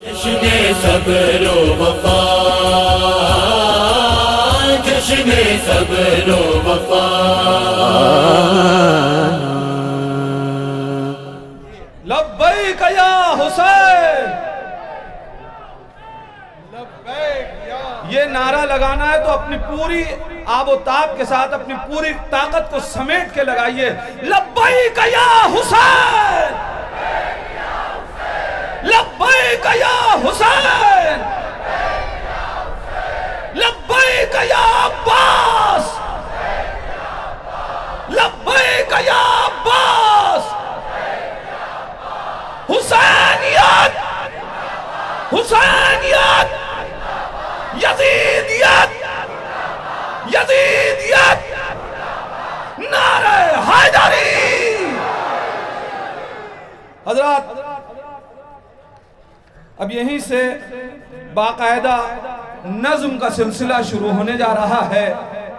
جشن صبر و وفا، جشن صبر و وفا، لبیک یا حسین، یہ نعرہ لگانا ہے تو اپنی پوری آب و تاب کے ساتھ اپنی پوری طاقت کو سمیٹ کے لگائیے. لبیک یا حسین، لبیک یا حسین، لبیک یا عباس، لبیک یا عباس. حسینیت، حسینیت، یزیدیت، یزیدیت، نعرہ حیدری. حضرات اب یہیں سے باقاعدہ نظم کا سلسلہ شروع ہونے جا رہا ہے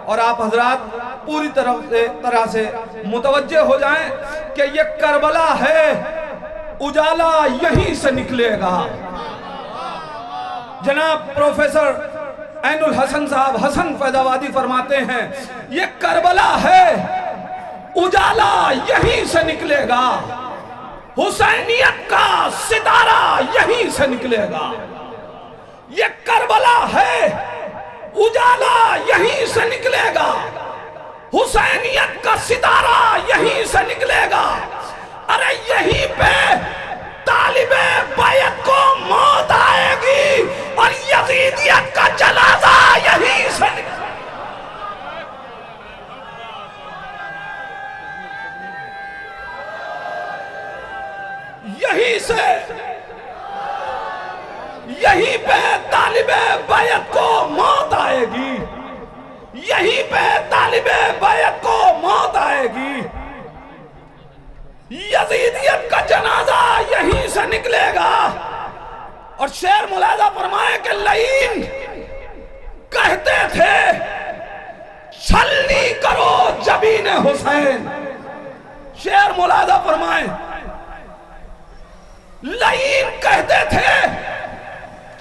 اور آپ حضرات پوری طرح سے متوجہ ہو جائیں کہ یہ کربلا ہے، اجالا یہیں سے نکلے گا. جناب پروفیسر عین الحسن صاحب حسن فیض آبادی فرماتے ہیں یہ کربلا ہے، اجالا یہیں سے نکلے گا، حسینیت کا ستارہ یہیں سے نکلے گا. یہ کربلا ہے، اجالا یہیں سے نکلے گا، حسینیت کا ستارہ یہیں سے نکلے گا. ارے یہیں پہ طالب بیعت کو موت آئے گی اور یزیدیت کا جنازہ یہیں سے نکلے گا. یہیں سے، یہیں پہ طالب بیعت کو موت آئے گی، یہیں پہ طالب بیعت کو موت آئے گی. یزیدیت کا جنازہ یہیں سے نکلے گا. اور شعر ملاحظہ فرمائے کہ لعین کہتے تھے چھلنی کرو جبین حسین. شعر ملاحظہ فرمائے، لعین کہتے تھے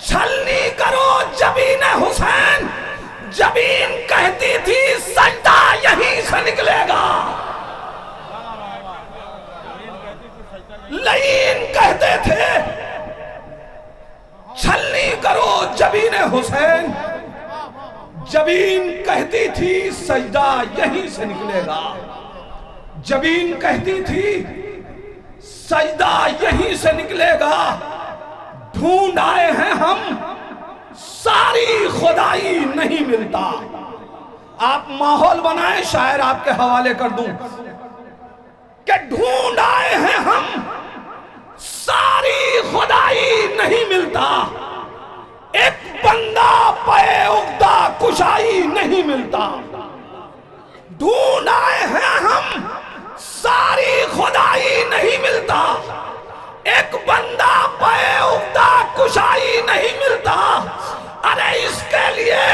چھلنی کرو جبین حسین، جبین کہتی تھی سجدہ یہیں سے نکلے گا. لعین کہتے تھے چھلنی کرو جبین حسین، جبین کہتی تھی سجدہ یہیں سے نکلے گا. جبین کہتی تھی سجدہ یہیں سے نکلے گا. ڈھونڈ آئے ہیں ہم، ساری خدائی نہیں ملتا. آپ ماحول بنائیں، شاعر آپ کے حوالے کر دوں کہ ڈھونڈ آئے ہیں ہم، ساری خدائی نہیں ملتا. ایک بندہ پے عقدہ کشائی نہیں ملتا. ڈھونڈ آئے ہیں ہم، ساری خدائی نہیں ملتا. ایک بندہ پے عقدہ کشائی نہیں ملتا. ارے اس کے لیے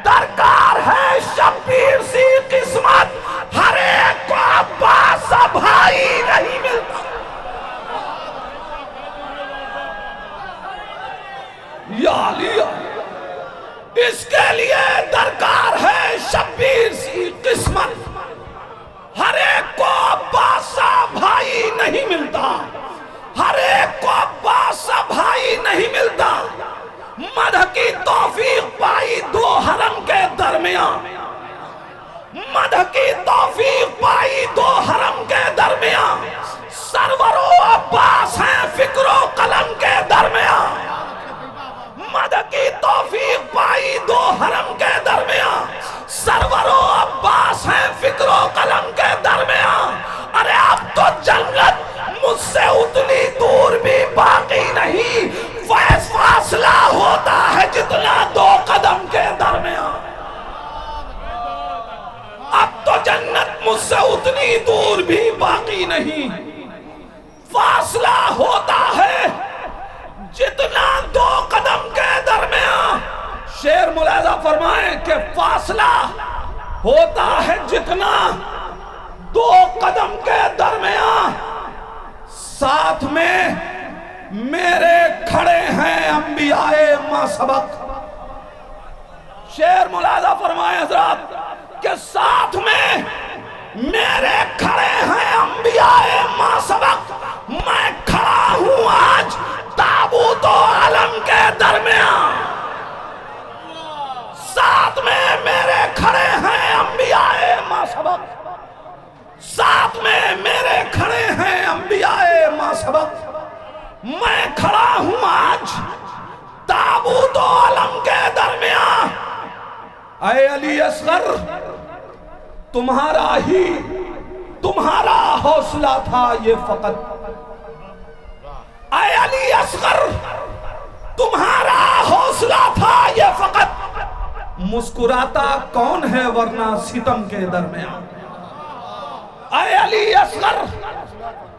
درکار ہے شبیر سی قسمت، ہر ایک کو عباس بھائی نہیں ملتا. یا علی، اس کے لیے درکار ہے شبیر سی قسمت، ہر ایک کو عباس بھائی نہیں ملتا. ہر ایک کو عباس بھائی نہیں ملتا. مدح کی توفیق پائی دو حرم کے درمیان، مدح کی توفیق پائی دو حرم کے درمیان. سرور و عباس ہیں فکر و قلم کے درمیان. مدح کی توفیق پائی دو حرم کے درمیان. سرور و عباس ہیں فکر و قلم کے درمیان. ارے اب تو جنت مجھ سے اتنی دور بھی باقی نہیں، فیض فاصلہ ہوتا ہے جتنا دو قدم کے درمیان. اب تو جنت مجھ سے اتنی دور بھی باقی نہیں، فاصلہ ہوتا ہے جتنا دو قدم کے درمیان. شعر ملاحظہ فرمائیں کہ فاصلہ ہوتا ہے جتنا دو قدم کے درمیان. ساتھ میں میرے کھڑے ہیں انبیاء ما سبق. شعر ملاحظہ فرمائے حضرات کہ ساتھ میں میرے کھڑے ہیں انبیاء ما سبق. میں کھڑا ہوں آج تابوت و علم کے درمیان. ساتھ میں میرے کھڑے ہیں انبیاء ما سبق. ساتھ میں میرے کھڑے ہیں انبیاء ما سبق. میں کھڑا ہوں آج تابوت و علم کے درمیان. اے علی اصغر تمہارا حوصلہ تھا یہ فقط. اے علی اصغر تمہارا حوصلہ تھا یہ فقط. مسکراتا کون ہے ورنہ ستم کے درمیان. اے علی اصغر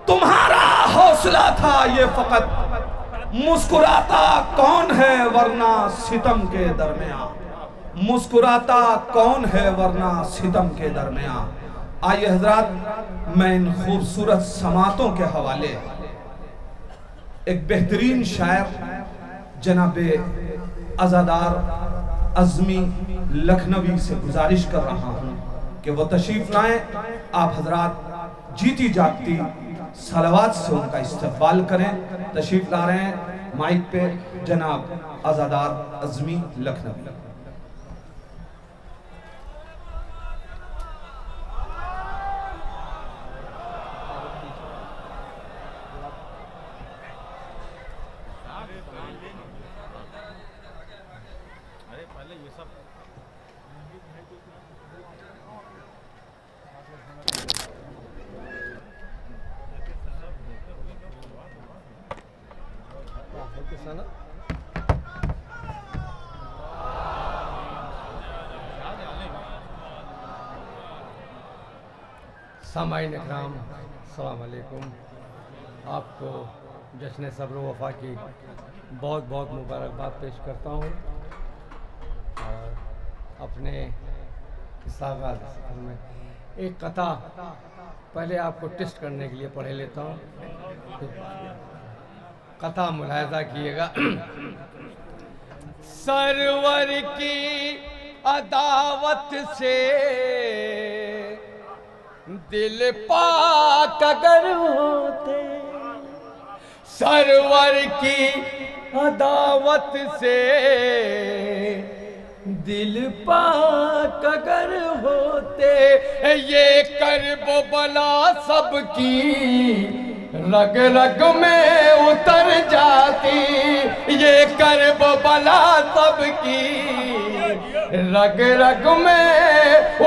تمہارا حوصلہ تھا یہ فقط. مسکراتا کون ہے ورنہ ستم کے درمیان. مسکراتا کون ہے ورنہ ستم کے درمیان. آئیے حضرات میں ان خوبصورت سماعتوں کے حوالے ایک بہترین شاعر جناب عزادار عظمی لکھنوی سے گزارش کر رہا ہوں کہ وہ تشریف لائیں. آپ حضرات جیتی جاگتی صلوات سے ان کا استقبال کریں. تشریف لا رہے ہیں مائک پہ جناب عزادار عظمی لکھنوی. سامعین اکرام السلام علیکم. آپ کو جشن صبر و وفا کی بہت بہت مبارکباد پیش کرتا ہوں اور اپنے اس آغاز میں ایک قطع پہلے آپ کو ٹیسٹ کرنے کے لیے پڑھ لیتا ہوں. قطع ملاحظہ کیے گا. سرور کی عداوت سے دل پاک اگر ہوتے. سرور کی عداوت سے دل پاک اگر ہوتے. یہ کرب و بلا سب کی رگ رگ میں اتر جاتی. یہ کرب و بلا سب کی رگ رگ میں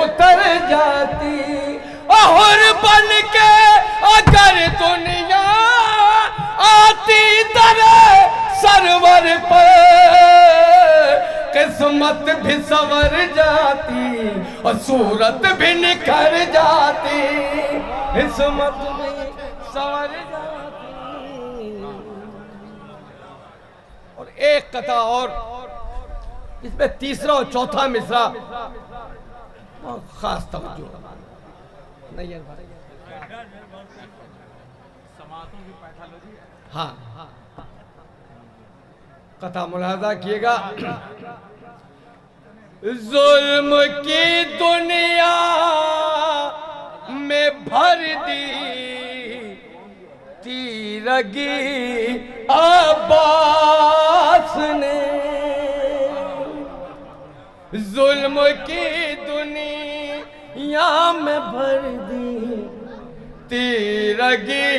اتر جاتی. اور بن کے اگر دنیا آتی در سرور پر قسمت بھی سنور جاتی اور صورت بھی نکھر جاتی. قسمت بھی سنور جاتی. اور ایک قطع اور اس میں تیسرا اور چوتھا مصرع خاص توجہ. ہاں قطع ملاحظہ کیے گا. ظلم کی دنیا میں بھر دی تیرگی عباس نے. ظلم کی دنیا میں بھر دی تیرگی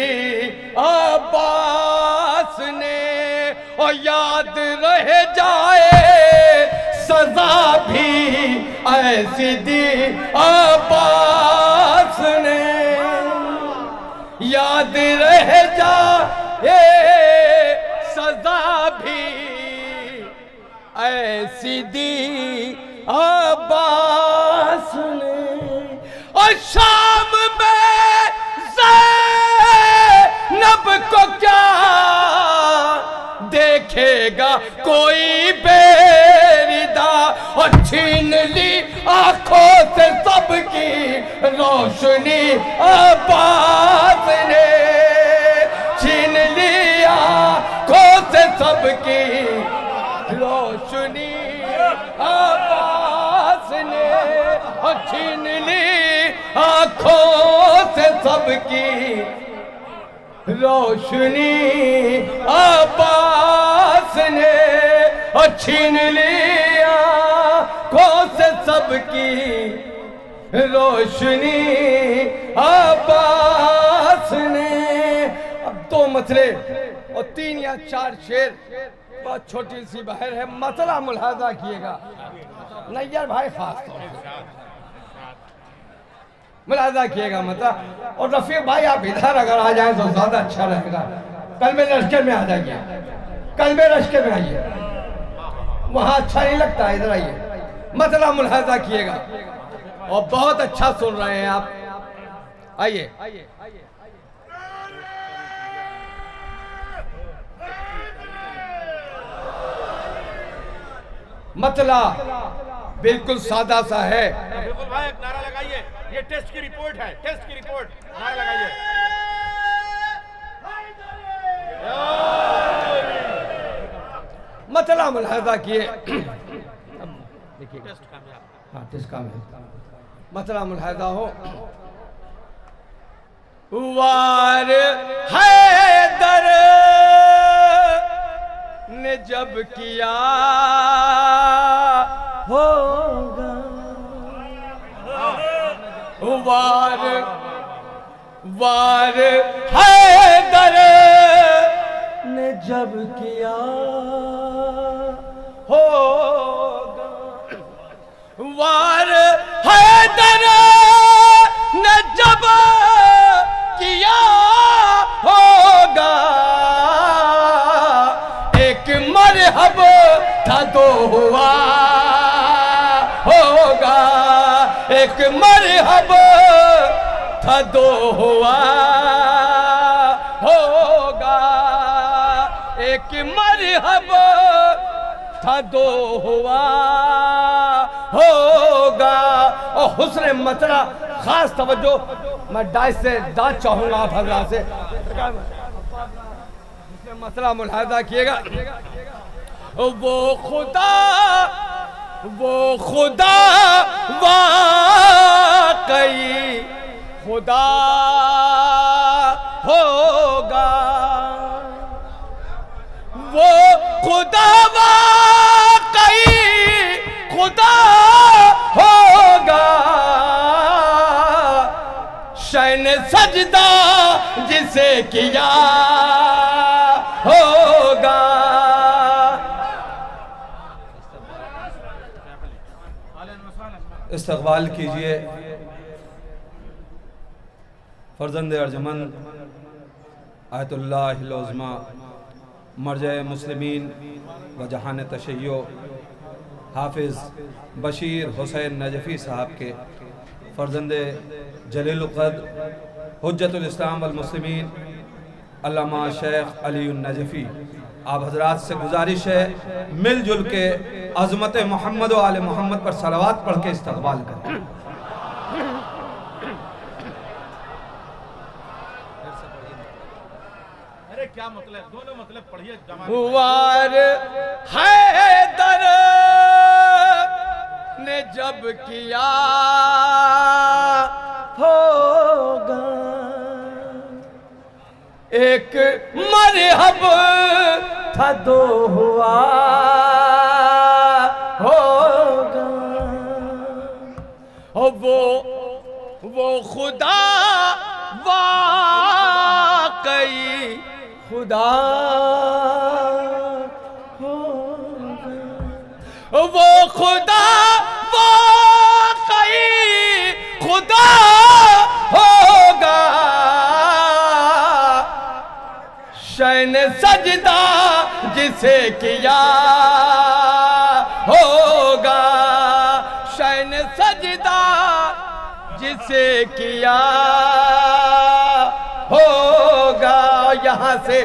عباس نے. اور یاد رہ جائے سزا بھی ایسی دی عباس نے. یاد رہ جائے سزا بھی ایسی دی عباس نے. اور شام میں زینب کو کیا دیکھے گا کوئی بیردہ. اور چھین لی آنکھوں سے سب کی روشنی عباس نے. چھین لی آنکھوں سے سب کی روشنی عباس نے چھین لی آنکھوں سے سب کی روشنی عباس نے چھین لی آنکھوں سے سب کی روشنی عباس نے. اب 2 مسئلے اور 3 یا 4 شعر، بہت چھوٹی سی بحر ہے، مسئلہ ملاحظہ کیے گا نیّر بھائی خاص طور سے ملاحظہ کیے گا مسئلہ. اور رفیق بھائی آپ ادھر اگر آ جائیں تو زیادہ اچھا رہے گا. قلب لشکر میں آ جائیے، قلب لشکر میں آئیے، وہاں اچھا نہیں لگتا، ادھر آئیے. مسئلہ ملاحظہ کیے گا اور بہت اچھا سن رہے ہیں آپ. آئیے. مسئلہ بالکل سادہ سا ہے. بالکل بھائی ایک نعرہ لگائیے، یہ ٹیسٹ کی رپورٹ ہے، ٹیسٹ کی رپورٹ، نعرہ لگائیے. مسئلہ ملاحظہ کیے. دیکھیے ہاں ٹیسٹ کامیاب. مسئلہ ملاحظہ ہو. وار حیدر نے جب کیا ہوگا، وار حیدر نے جب کیا ہوگا، وار حیدر نے جب کیا ہوگا، ایک مرحب تھا تو ہوا ہوگا، ایک مرحب تھا تو ہوا ہوگا، ایک مرحب تھا تو ہوا ہوگا. اور حسن مسئلہ خاص توجہ میں ڈائس سے دانت چاہوں گا آپ حضرات سے. حسن مسئلہ ملاحظہ کیے گا. وہ خدا واقعی خدا ہوگا، وہ خدا واقعی خدا ہوگا، شین سجدہ جسے کیا ہوگا. استقبال کیجئے فرزند ارجمند آیت اللہ العظمی مرجع مسلمین و جہان تشیع حافظ بشیر حسین نجفی صاحب کے فرزند جلیل القدر حجت الاسلام والمسلمین علامہ شیخ علی النجفی. آپ حضرات سے گزارش ہے مل جل کے عظمت محمد و آل محمد پر صلوات پڑھ کے استقبال کریں. ارے کیا مطلب، دونوں مطلب پڑھیے جماعت. وار حیدر نے جب کیا ہوگا، ایک مرحب تھا تو ہوا ہوگا، وہ خدا واقعی خدا ہوگا، وہ خدا واقعی خدا ہوگا، شین سجدہ جسے کیا ہوگا، شین سجدہ جسے کیا ہوگا. یہاں سے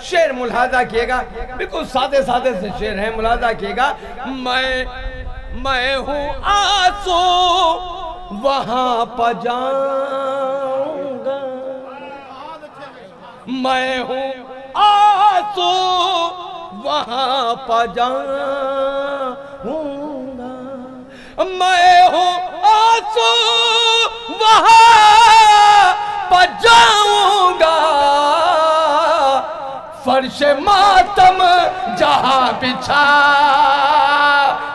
شعر ملاحظہ کیے گا، بالکل سادے سادے سے شعر ہیں، ملاحظہ کیے گا. میں ہوں آنسو وہاں پہ جاؤں گا، میں ہوں آنسو وہاں پا جاؤں گا، میں ہوں آنسو وہاں پا جاؤں گا، فرش ماتم جہاں بچھا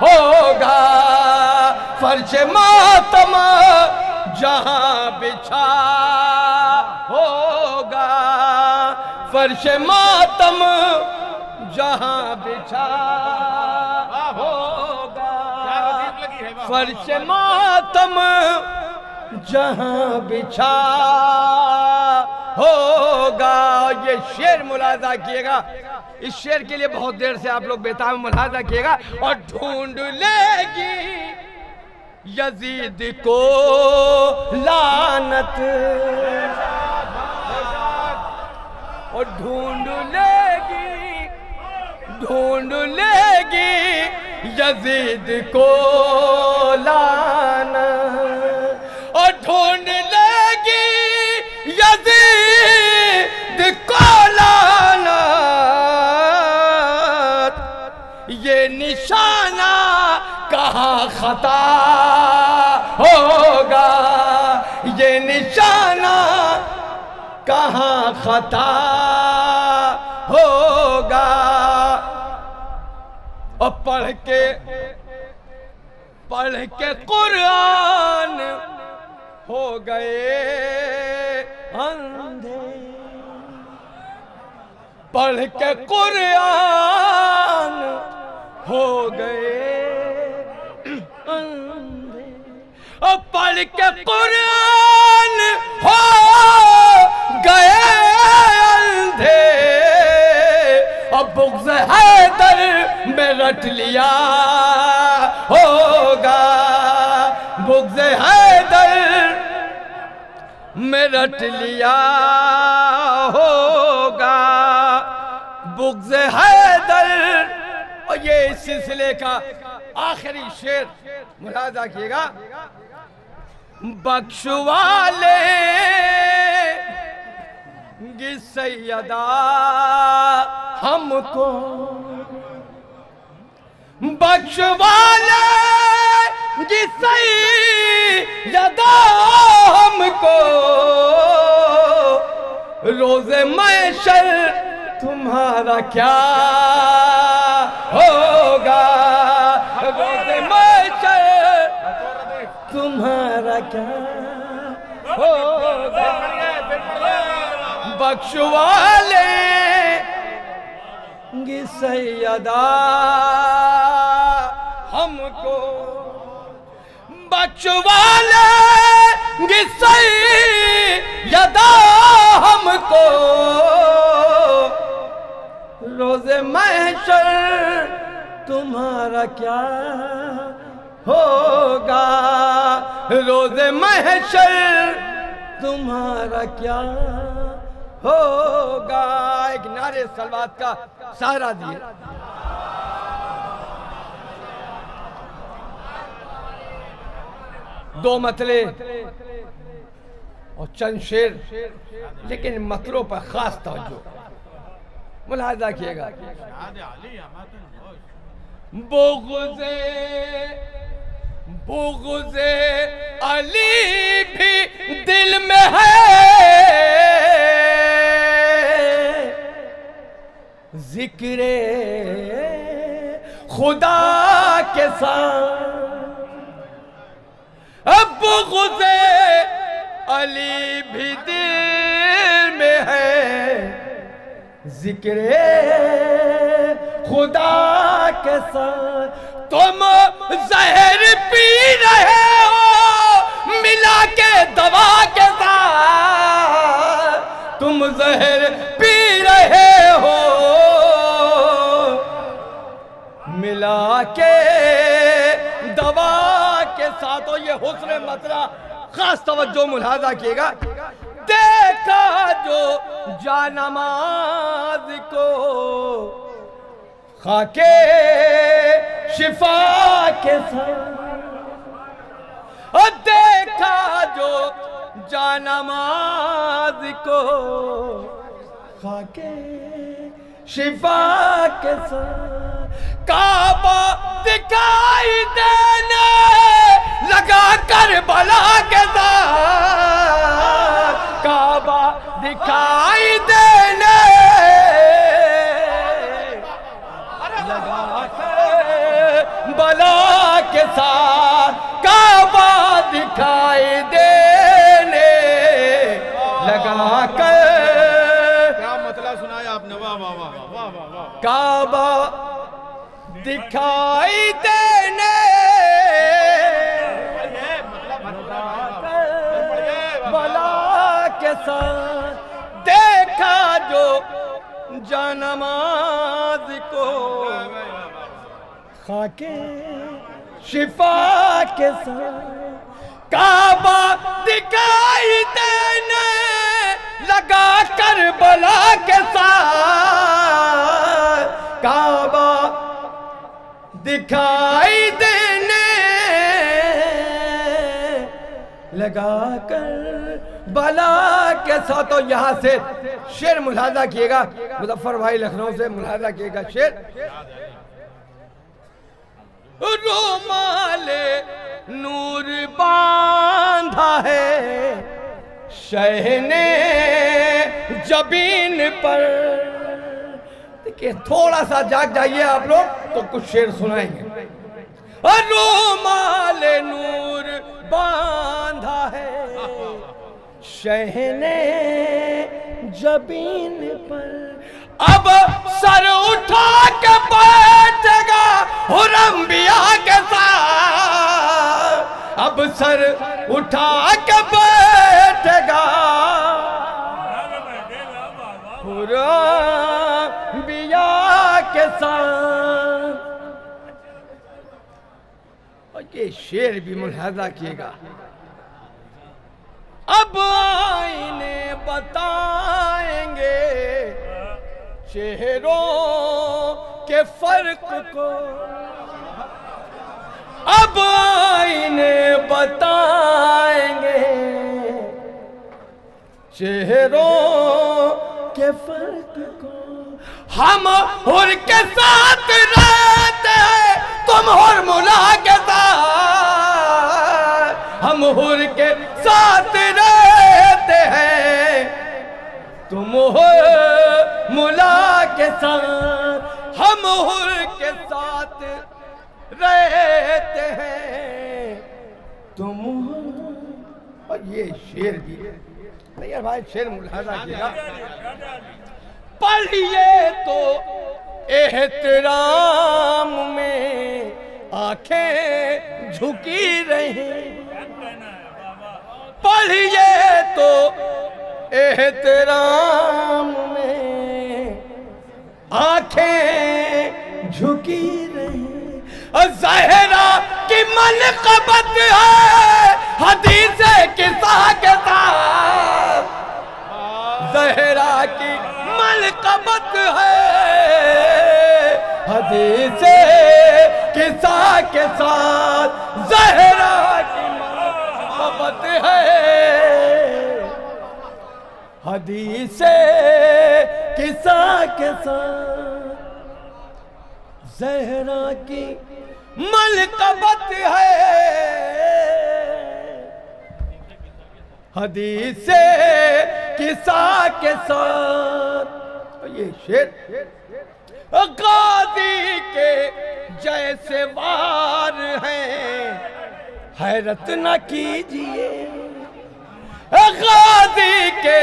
ہوگا، فرش ماتم جہاں بچھا ہوگا، فرش ماتم جہاں بچھا ہوگا، فرش ماتم جہاں بچھا ہوگا۔ یہ شعر ملاحظہ کیے گا، اس شعر کے لیے بہت دیر سے آپ لوگ بیتاب ملاحظہ کیے گا۔ اور ڈھونڈ لے گی یزید کو لعنت، اور ڈھونڈ لے گی یزید کو لعنت، اور ڈھونڈ لے گی یزید کو لعنت، یہ نشانہ کہاں خطا ہوگا، یہ نشانہ کہاں خطا ہوگا۔ اور پڑھ کے قرآن ہو گئے اندھے، پڑھ کے قرآن ہو گئے اندھے، اور پڑھ کے قرآن ہو گئے اندھے، اور بغض حیدر میں رٹ لیا ہوگا، بغض حیدر میں رٹ لیا ہوگا، بغض حیدر۔ اور یہ اس سلسلے کا آخری شعر ملاحظہ کیے گا۔ بخشوالے گی سیدہ ہم کو، بخشوالے گی سیدہ ہم کو، روز محشر تمہارا کیا ہوگا، روز محشر تمہارا کیا ہوگا، بخشوالے گی سیدہ ہم کو، بخشوالے گی سیدہ ہم کو، روز محشر تمہارا کیا ہوگا، روز محشر تمہارا کیا ہوگا۔ ایک نعرے صلوات کا سہارا دیے۔ دو مطلع اور چند شعر، لیکن مطلعوں پر خاص توجہ ملاحظہ کیے گا۔ بغض علی بھی دل میں ہے، ذکر خدا کے ساتھ، بغض علی بھی دل میں ہے، ذکر خدا کے ساتھ، تم زہر پی رہے ہو ملا کے دوا کے ساتھ، تم زہر پی رہے ہو ملا کے دوا کے ساتھ۔ اور یہ حسن مطلع خاص توجہ ملاحظہ کیے گا۔ دیکھا جو جانماز کو خاکے شفا کے ساتھ، اور دیکھا جو جانماز کو خاکے شفا کے ساتھ کعبہ دکھائی دینے لگا کربلا کے ساتھ کعبہ دکھائی دینے لگا کربلا کے ساتھ کعبہ دکھائی دینے لگا کر کیا مطلب سنایا آپ نے واہ واہ واہ واہ واہ واہ کعبہ دکھائی دینے بلا کے ساتھ دیکھا جو جانماز کو خاک شفا کے ساتھ کعبہ دکھائی دینے لگا کربلا کے ساتھ کعبہ دکھائی دینے لگا کر بلا کے ساتھ. تو یہاں سے شعر ملاحظہ کیے گا مظفر بھائی لکھنؤ سے ملاحظہ کیے گا شعر رومال نور باندھا ہے شہ نے جبین پر. دیکھیں تھوڑا سا جاگ جائیے آپ لوگ تو کچھ شعر سنائیں گے. رومال نور باندھا ہے شہ نے جبین پر اب سر اٹھا کے بیٹھے گا انبیاء کے ساتھ اب سر اٹھا کے بیٹھے گا انبیاء کے ساتھ. اور یہ شعر بھی ملاحظہ کیے گا اب آئینے بتائیں گے چہروں کے فرق کو اب آئینے بتائیں گے چہروں کے فرق کو. ہم حر کے ساتھ رہتے ہیں تم حر ملا کے ساتھ ہم حر کے ساتھ رہتے ہیں تم حر ملا کے ساتھ ہم حر کے ساتھ رہتے ہیں تم حر. اور یہ شعر بھی نہیں ہے بھائی شعر ملاحظہ کیے گا پڑھیے تو احترام میں آنکھیں جھکی رہی پڑھیے تو احترام میں آنکھیں جھکی رہی. زہرا کی منقبت ہے حدیث قصہ کے ساتھ زہرا کی منقبت ہے حدیث قصہ کے ساتھ زہرا کی منقبت ہے حدیث قصہ کے ساتھ زہرا کی منقبت ہے حدیث قصہ کے ساتھ. یہ شعر غازی کے جیسے وار ہیں حیرت نہ کیجئے غازی کے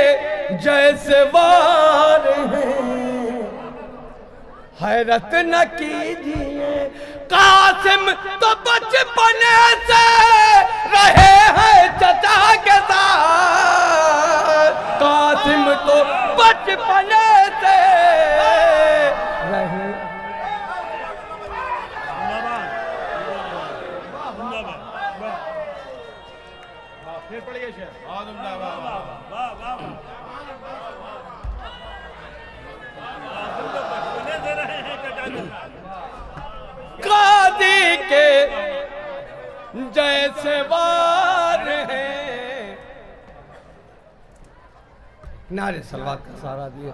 جیسے وار ہیں حیرت نہ کیجئے. قاسم تو بچپنے سے رہے ہیں چچا کے ساتھ قاسم تو بچپنے سے رہے. پھر پڑھیے شعر بہت عمدہ واہ واہ قاضی کے جیسے وار ہیں نعرے صلوات کا سہارا دیا.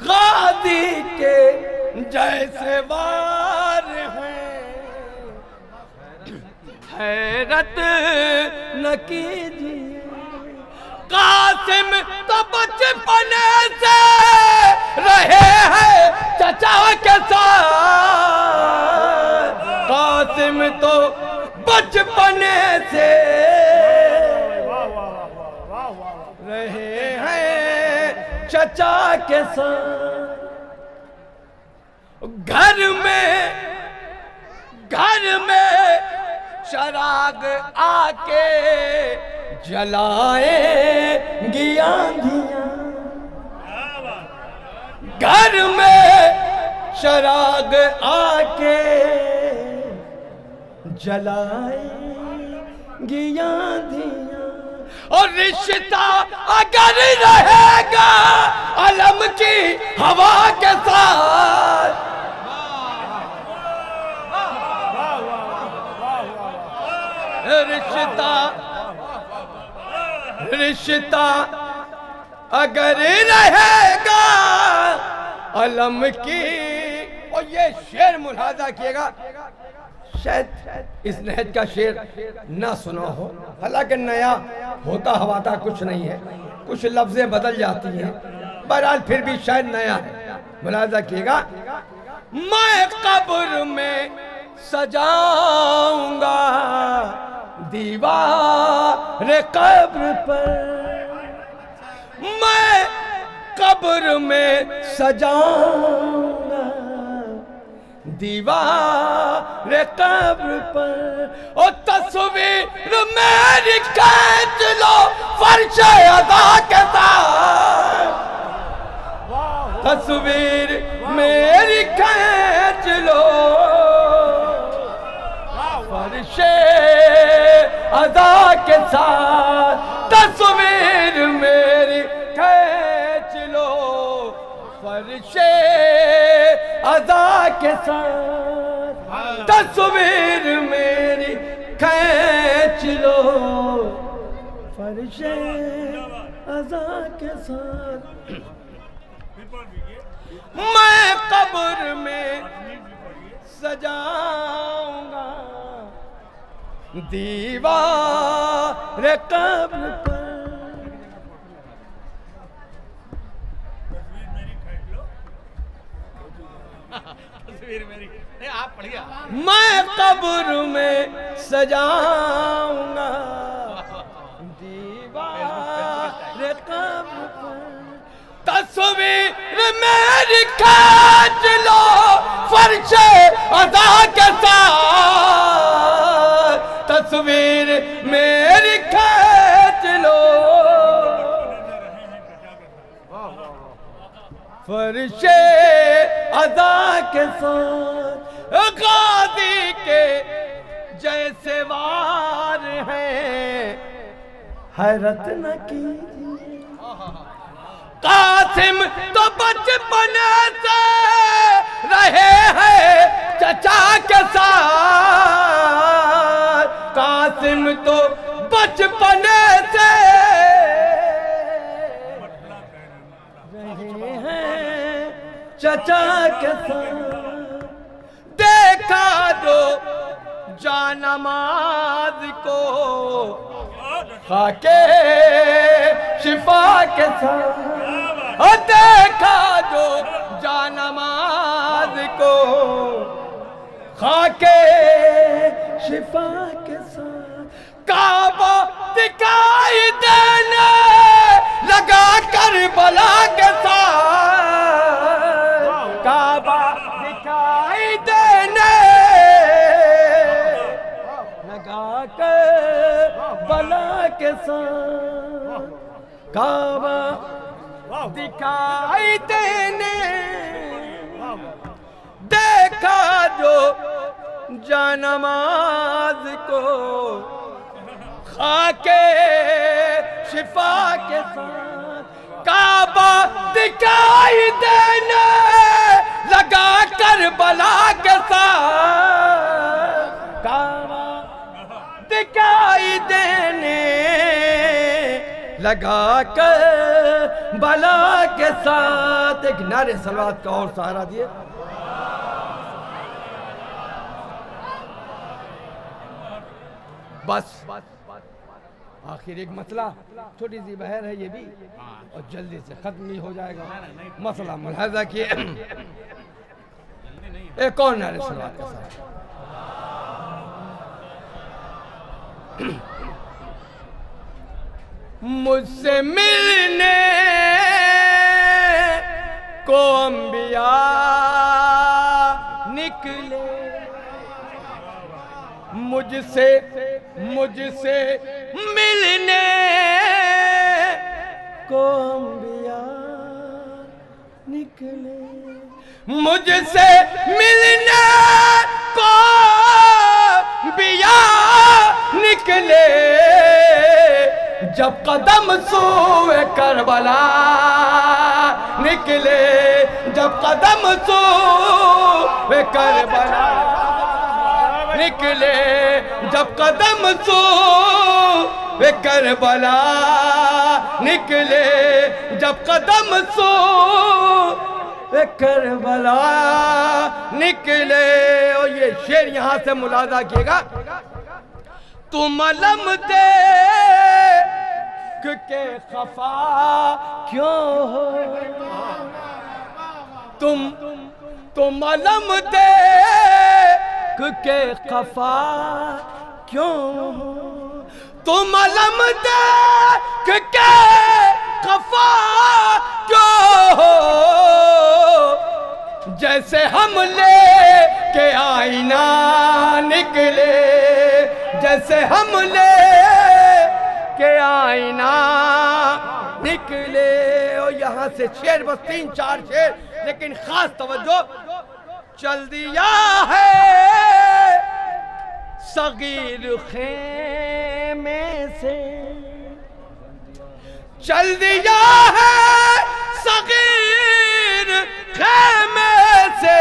غازی کے جیسے وار ہیں حیرت نہ کیجیے قاسم تو بچپنے سے رہے ہیں چچا کے ساتھ قاسم تو بچپنے سے رہے ہیں چچا کے ساتھ گھر میں چراغ آ کے جلائیں گی آندھیاں گھر میں چراغ آ کے جلائیں گی آندھیاں اور رشتہ اگر رہے گا علم کی ہوا کے ساتھ رشتہ اگر رہے گا علم کی اور یہ شعر ملاحظہ کیے گا شاید اس نہج کا شعر نہ سنا ہو حالانکہ نیا ہوتا ہواتا کچھ نہیں ہے کچھ لفظیں بدل جاتی ہیں بہرحال پھر بھی شاید نیا ہے ملاحظہ کیے گا میں قبر میں سجاؤں گا دیوار قبر پر میں قبر میں سجاؤں گا دیوار قبر پر اور تصویر میری کھینچ لو فرش ادا کے ساتھ تصویر میری کھینچ لو فرش ادا کے ساتھ تصویر میری کھینچ لو فرش ادا کے ساتھ تصویر میری کھینچ لو فرش ادا کے ساتھ میں قبر میں سجاؤں گا دیوار قبر پر تصویر میری نہیں آپ پڑھیے میں قبر میں سجاؤں گا دیوار قبر پر تصویر میری کھینچ لو فرش ادا کے ساتھ تصویر میری کھینچ لو فرش ادا کے ساتھ غازی کے جیسے وار ہیں حیرت نہ کیجیے قاسم تو بچپنے سے رہے ہیں چچا کے ساتھ قاسم تو بچپنے سے رہے ہیں چچا کے ساتھ دیکھا جو جانماز کو خاکے شفا کے ساتھ دیکھا جو جانماز کو خاکے شفا کے ساتھ کعبہ دکھائی دینے لگا کربلا کے ساتھ کعبہ دکھائی دینے لگا کربلا کے ساتھ کعبہ دکھائی دینے دیکھا جو جانماز کو خاکے شفا کے ساتھ کعبہ دکھائی دینے لگا کربلا کے ساتھ کعبہ دکھائی دینے لگا کر بلا کے ساتھ ایک نعرے صلوات کا اور سہارا دیے. بس آخر ایک مسئلہ چھوٹی سی بہر ہے یہ بھی اور جلدی سے ختم ہی ہو جائے گا. مسئلہ ملاحظہ کیے ایک اور نعرے صلوات کا سہارا. مجھ سے ملنے کو انبیاء نکلے, مجھ سے ملنے کو انبیاء نکلے, مجھ سے ملنے کو انبیاء نکلے, جب قدم سوئے کربلا نکلے, جب قدم سوئے کربلا نکلے, جب قدم سوئے کربلا نکلے, جب قدم سوئے کربلا نکلے. اور یہ شعر یہاں سے ملاحظہ کیے گا. تم علم دیکھ کے خفا کیوں ہو, تم علم دیکھ کے خفا کیوں ہو, تم علم دیکھ کے خفا کیوں ہو, جیسے ہم لے کے آئینہ نکلے, جیسے ہم لے کے آئینہ نکلے. اور یہاں سے شعر بس 3-4 شعر, لیکن خاص توجہ. چل دیا ہے صغیر خیمے سے, چل دیا ہے صغیر خیمے سے,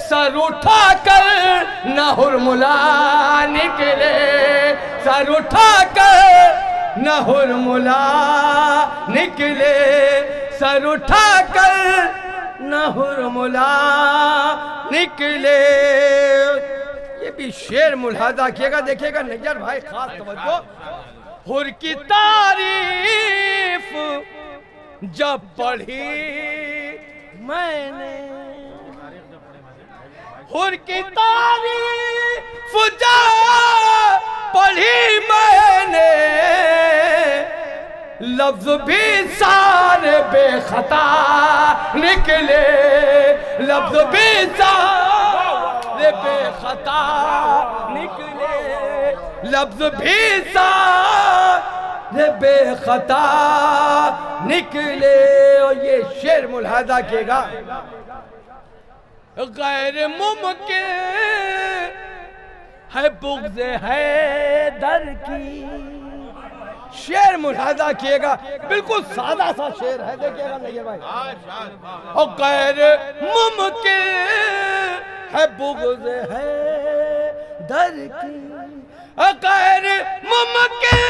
سر اٹھا کر نہ ہرملا نکلے, سر اٹھا کر نہ ہرملا نکلے, سر اٹھا کر نہ ہرملا نکلے. یہ بھی شعر ملاحظہ کیے گا, دیکھیے گا نجار بھائی, خاص توجہ. حر کی تعریف جب پڑھی میں نے, حر کی تعریف جب پڑھی میں نے, لفظ بھی سارے بے خطا نکلے, لفظ بھی سارے بے خطا نکلے, لفظ بھی سارے بے خطا نکلے. اور یہ شعر ملاحظہ کیے گا. غیر ممکن ہے بغض حیدر کی, شعر ملاحظہ کیے گا, بالکل سادہ سا شعر ہے, دیکھیے گا نہیں بھائی. اور غیر ممکن ہے بغض حیدر کی, غیر ممکن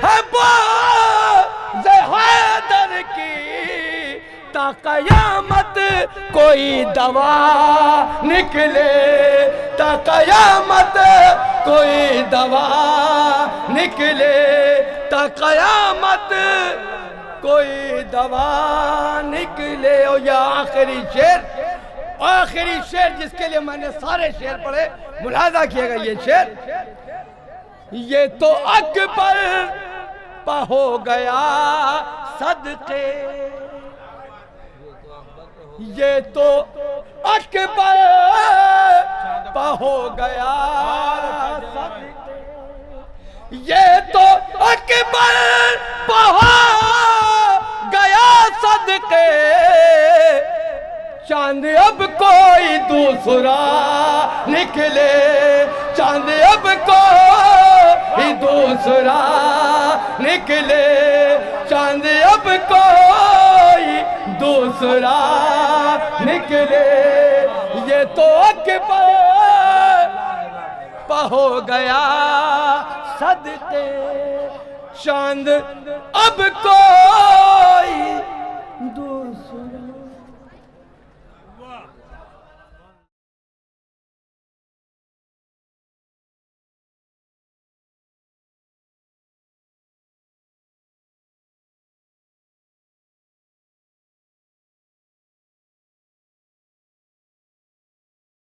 ہے بغض حیدر کی, تا قیامت کوئی دوا نکلے, تا قیامت کوئی دوا نکلے, تا قیامت کوئی دوا نکلے. اور یہ آخری شعر جس کے لیے میں نے سارے شعر پڑھے, ملاحظہ کیے گا. یہ شعر, یہ تو اکبر پہ ہو گیا صدقے, یہ تو اکبر پہ ہو گیا صدقے, یہ تو اکبر پہ ہو گیا صدقے, چاند اب کوئی دوسرا نکلے, چاند اب کوئی دوسرا نکلے, چاند اب کوئی دوسرا نکلے. یہ تو اکبر پہ ہو گیا صدقے, چاند اب کو